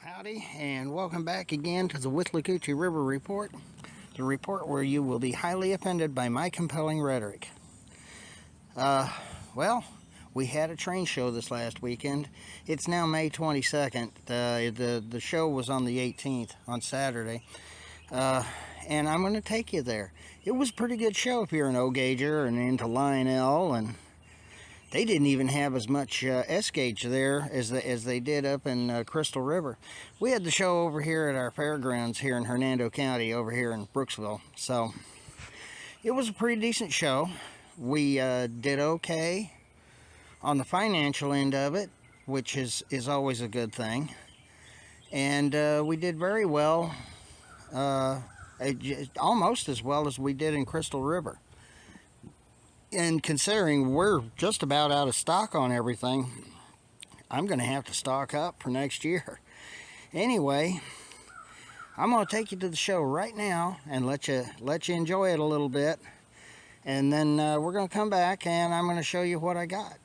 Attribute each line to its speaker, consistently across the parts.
Speaker 1: Howdy, and welcome back again to the Withlacoochee River Report, the report where you will be highly offended by my compelling rhetoric. Well, we had a train show this last weekend. It's now May 22nd. The show was on the 18th, on Saturday, and I'm going to take you there. It was a pretty good show if you're an O-gauger and into Lionel, and they didn't even have as much S-gauge there as they did up in Crystal River. We had the show over here at our fairgrounds here in Hernando County, over here in Brooksville. So it was a pretty decent show. We did okay on the financial end of it, which is always a good thing. And we did very well, almost as well as we did in Crystal River. And considering we're just about out of stock on everything, I'm going to have to stock up for next year. Anyway, I'm going to take you to the show right now and let you enjoy it a little bit. And then we're going to come back and I'm going to show you what I got.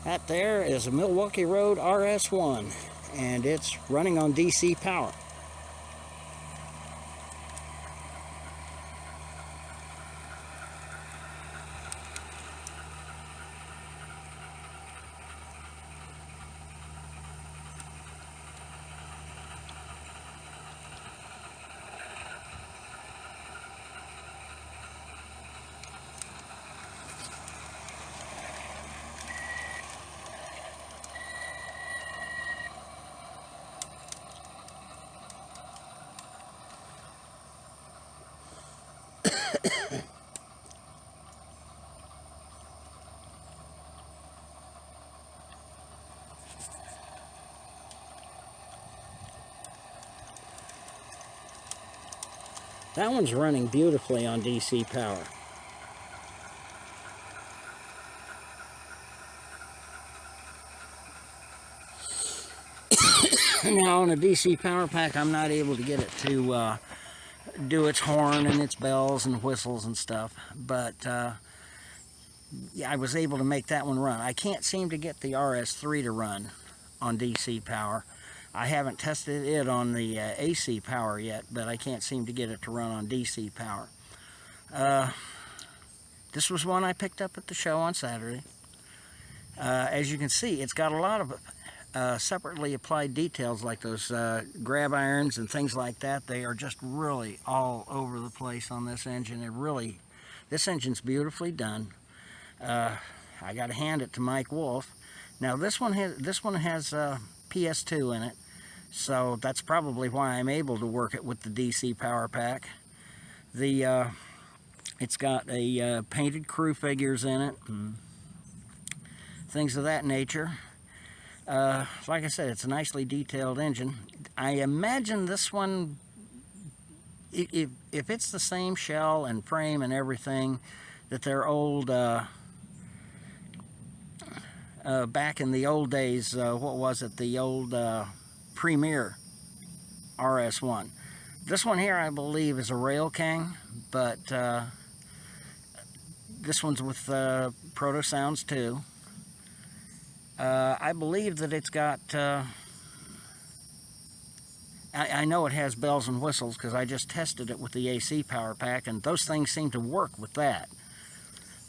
Speaker 1: That there is a Milwaukee Road RS1, and it's running on DC power. That one's running beautifully on DC power. Now on a DC power pack, I'm not able to get it to do its horn and its bells and whistles and stuff, but yeah, I was able to make that one run. I can't seem to get the RS3 to run on DC power. I haven't tested it on the AC power yet, but I can't seem to get it to run on DC power. This was one I picked up at the show on Saturday. As you can see, it's got a lot of separately applied details like those grab irons and things like that. They are just really all over the place on this engine. This engine's beautifully done. I got to hand it to Mike Wolf. Now this one has PS2 in it, so that's probably why I'm able to work it with the DC power pack. It's got a painted crew figures in it, and things of that nature. Like I said, it's a nicely detailed engine. I imagine this one, if it's the same shell and frame and everything that their old, back in the old days, what was it, the old Premier RS1. This one here, I believe, is a Rail King, but this one's with Proto Sounds too. I believe that it's got, I know it has bells and whistles because I just tested it with the AC power pack, and those things seem to work with that.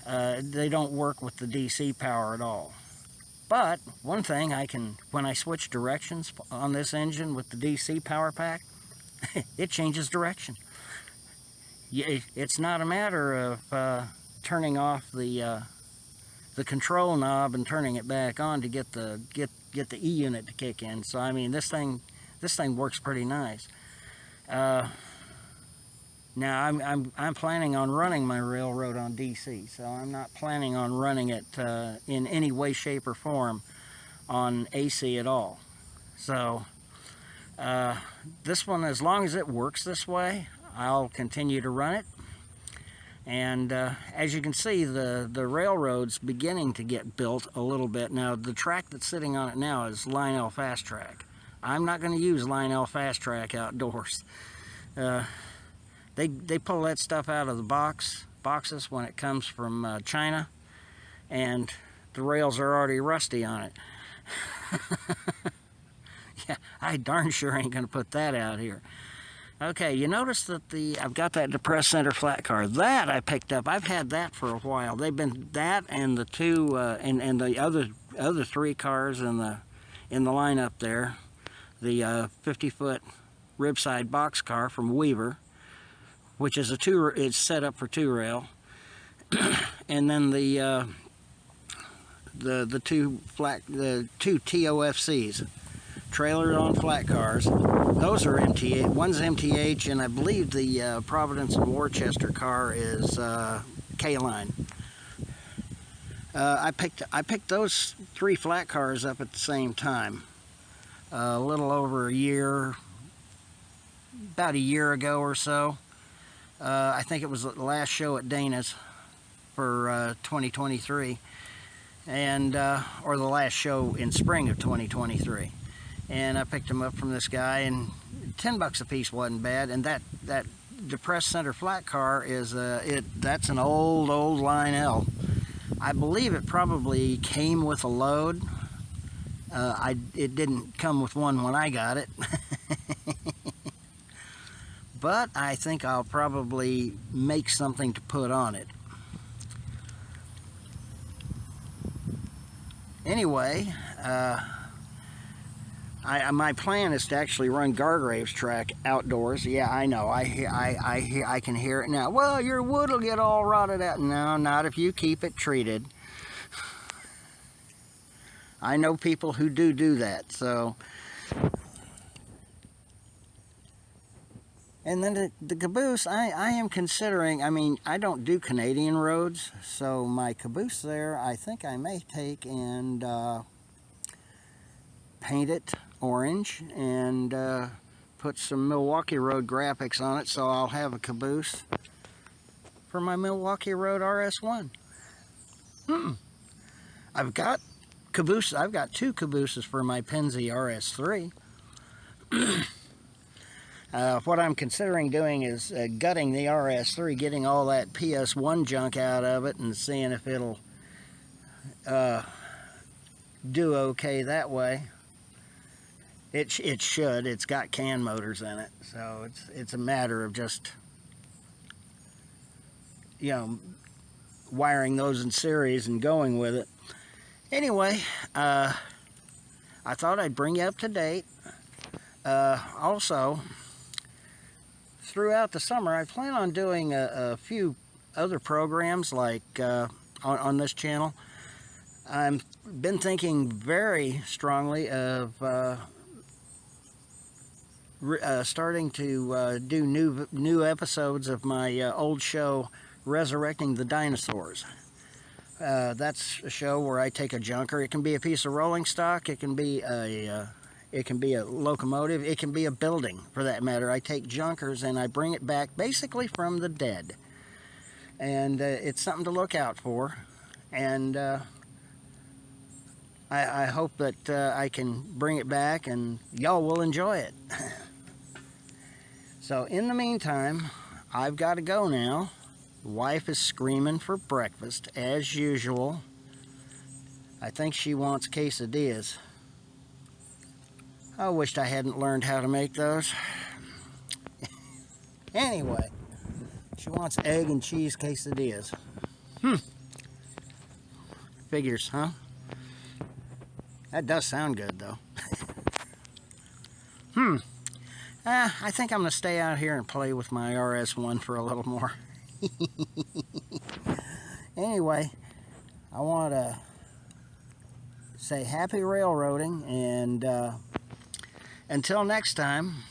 Speaker 1: They don't work with the DC power at all. But one thing when I switch directions on this engine with the DC power pack, it changes direction. It's not a matter of turning off the control knob and turning it back on to get the E unit to kick in. So I mean, this thing works pretty nice. Now I'm planning on running my railroad on DC, so I'm not planning on running it in any way, shape, or form on AC at all. So this one, as long as it works this way, I'll continue to run it. And as you can see, the railroad's beginning to get built a little bit. Now, the track that's sitting on it now is Lionel Fast Track. I'm not going to use Lionel Fast Track outdoors. They pull that stuff out of the boxes when it comes from China, and the rails are already rusty on it. Yeah, I darn sure ain't going to put that out here. Okay, you notice that I've got that depressed center flat car. That I picked up. I've had that for a while. They've been that and the two and the other three cars in the lineup there. The 50-foot ribside box car from Weaver, which is it's set up for two rail, and then the two TOFCs, trailer on flat cars. Those are MTH. One's MTH, and I believe the Providence and Worcester car is K-Line. I picked those three flat cars up at the same time, a little over a year, about a year ago or so. I think it was the last show at Dana's for 2023, and or the last show in spring of 2023. And I picked them up from this guy, and $10 a piece wasn't bad. And that depressed center flat car is that's an old Lionel. I believe it probably came with a load. It didn't come with one when I got it. But I think I'll probably make something to put on it. Anyway, my plan is to actually run Gargrave's track outdoors. Yeah, I know. I can hear it now. Well, your wood will get all rotted out. No, not if you keep it treated. I know people who do that. So And then the caboose, I am considering, I mean, I don't do Canadian roads, so my caboose there, I think I may take and paint it orange and put some Milwaukee Road graphics on it, so I'll have a caboose for my Milwaukee Road RS1. I've got cabooses. I've got 2 cabooses for my Penzi RS3. What I'm considering doing is gutting the RS3, getting all that PS1 junk out of it, and seeing if it'll do okay that way. It should. It's got CAN motors in it, so it's a matter of just, you know, wiring those in series and going with it. Anyway, I thought I'd bring you up to date. Also, throughout the summer, I plan on doing a few other programs like on this channel. I've been thinking very strongly of starting to do new episodes of my old show, Resurrecting the Dinosaurs. That's a show where I take a junker. It can be a piece of rolling stock. It can be a locomotive. It can be a building, for that matter. I take junkers and I bring it back basically from the dead. And it's something to look out for. And I hope that I can bring it back and y'all will enjoy it. So in the meantime, I've got to go now. Wife is screaming for breakfast, as usual. I think she wants quesadillas. I wished I hadn't learned how to make those. Anyway, she wants egg and cheese quesadillas. Figures, huh? That does sound good, though. I think I'm going to stay out here and play with my RS1 for a little more. Anyway, I want to say happy railroading, and until next time,